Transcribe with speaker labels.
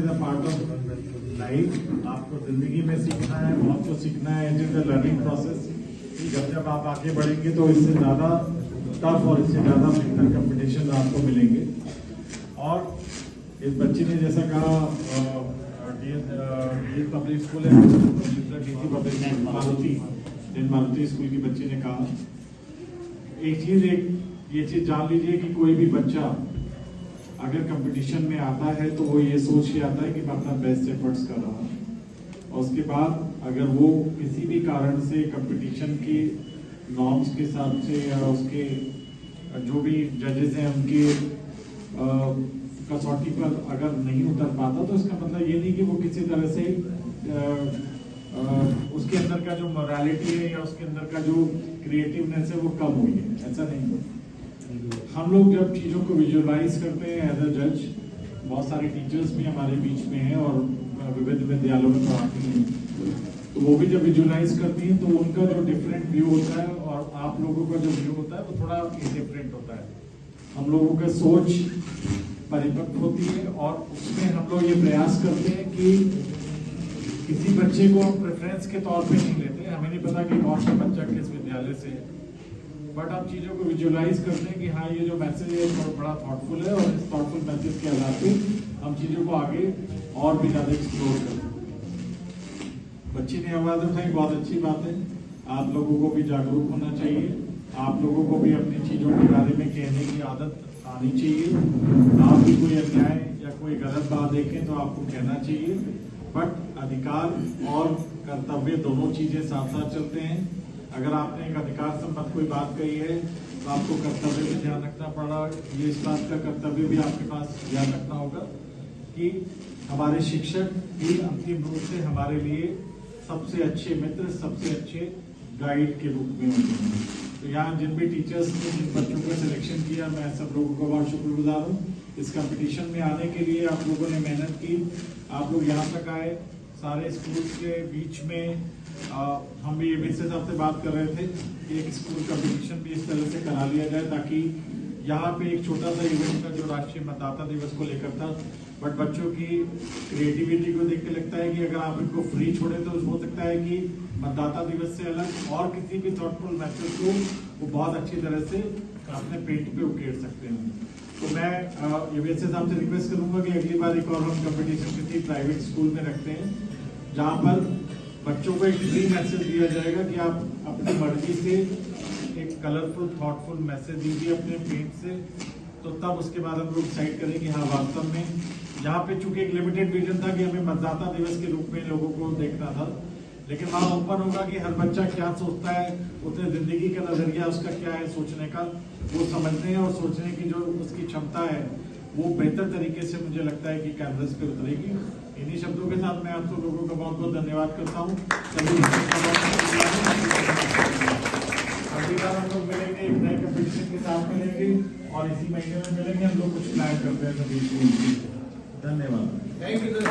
Speaker 1: Is a part of life. आपको जिंदगी में सीखना है, बहुत कुछ सीखना है। It is a learning process. जब जब आप आगे बढ़ेंगे तो इससे ज्यादा टफ और इससे ज्यादा बेहतर कंपटीशन आपको मिलेंगे। और इस बच्ची ने जैसा कहा पब्लिक स्कूल है, डीसी पब्लिक मारुति स्कूल की बच्ची ने कहा ये चीज जान लीजिए कि कोई भी बच्चा अगर कंपटीशन में आता है तो वो ये सोच के आता है कि मैं अपना बेस्ट एफर्ट्स कर रहा हूँ, और उसके बाद अगर वो किसी भी कारण से कंपटीशन के नॉर्म्स के हिसाब से या उसके जो भी जजेस हैं उनके कसौटी पर अगर नहीं उतर पाता, तो इसका मतलब ये नहीं कि वो किसी तरह से उसके अंदर का जो मोरालिटी है या उसके अंदर का जो क्रिएटिवनेस है वो कम हुई है, ऐसा नहीं है। हम लोग जब चीज़ों को विजुअलाइज करते हैं एज अ जज, बहुत सारे टीचर्स भी हमारे बीच में हैं और विविध विद्यालयों में पढ़ाती हैं, तो वो भी जब विजुअलाइज करती हैं तो उनका जो डिफरेंट व्यू होता है और आप लोगों का जो व्यू होता है वो थोड़ा डिफरेंट होता है। हम लोगों का सोच परिपक्व होती है और उसमें हम लोग ये प्रयास करते हैं कि किसी बच्चे को हम प्रेफरेंस के तौर पे नहीं लेते। हमें नहीं पता कि कौन सा बच्चा किस विद्यालय से है, बट आप चीज़ों को विजुअलाइज करते हैं कि हाँ ये जो मैसेज है थोड़ा बड़ा थॉटफुल है, और इस थॉटफुल मैसेज के आधार पे हम चीज़ों को आगे और भी ज़्यादा एक्सप्लोर करते हैं। बच्ची ने आवाज़ उठाई, बहुत अच्छी बात है। आप लोगों को भी जागरूक होना चाहिए, आप लोगों को भी अपनी चीज़ों के बारे में कहने की आदत आनी चाहिए। आप भी कोई अन्याय या कोई गलत बात देखें तो आपको कहना चाहिए, बट अधिकार और कर्तव्य दोनों चीजें साथ साथ चलते हैं। अगर आपने एक अधिकार संबंध कोई बात कही है तो आपको कर्तव्य भी ध्यान रखना पड़ा। ये इस बात का कर्तव्य भी आपके पास ध्यान रखना होगा कि हमारे शिक्षक ही अंतिम रूप से हमारे लिए सबसे अच्छे मित्र, सबसे अच्छे गाइड के रूप में होते हैं। तो यहाँ जिन भी टीचर्स ने जिन बच्चों का सिलेक्शन किया, मैं सब लोगों को बहुत शुक्रगुजार हूँ। इस कंपटीशन में आने के लिए आप लोगों ने मेहनत की, आप लोग यहाँ तक आए। सारे स्कूल के बीच में हम भी एबीसी साहब से बात कर रहे थे कि एक स्कूल कंपटीशन भी इस तरह से करा लिया जाए ताकि यहाँ पे एक छोटा सा इवेंट था जो राष्ट्रीय मतदाता दिवस को लेकर था, बट बच्चों की क्रिएटिविटी को देख के लगता है कि अगर आप इनको फ्री छोड़े तो हो सकता है कि मतदाता दिवस से अलग और किसी भी थॉटफुल मैसेज को वो बहुत अच्छी तरह से अपने पेट पे उकेर सकते हैं। तो मैं एबीसी साहब से रिक्वेस्ट करूंगा कि अगली बार एक और हम कंपटीशन किसी प्राइवेट स्कूल में रखते हैं जहाँ पर बच्चों को एक फ्री मैसेज दिया जाएगा कि आप अपनी मर्जी से एक कलरफुल थॉटफुल मैसेज दीजिए अपने पेट से, तो तब उसके बाद हम लोग डिसाइड करें कि हाँ वास्तव में यहाँ पे चूंकि एक लिमिटेड विजन था कि हमें मतदाता दिवस के रूप में लोगों को देखना था, लेकिन वहाँ ओपन होगा कि हर बच्चा क्या सोचता है, उसने जिंदगी का नजरिया उसका क्या है सोचने का, वो समझने और सोचने की जो उसकी क्षमता है वो बेहतर तरीके से मुझे लगता है कि कैनवस पे उतरेगी। इन्हीं शब्दों के साथ मैं आप सब लोगों का बहुत बहुत धन्यवाद करता हूँ। अगली बार हम लोग मिलेंगे, एक नए कंपटीशन के साथ मिलेंगे और इसी महीने में मिलेंगे। हम लोग कुछ प्लान करते हैं सभी। धन्यवाद।
Speaker 2: Thank you sir.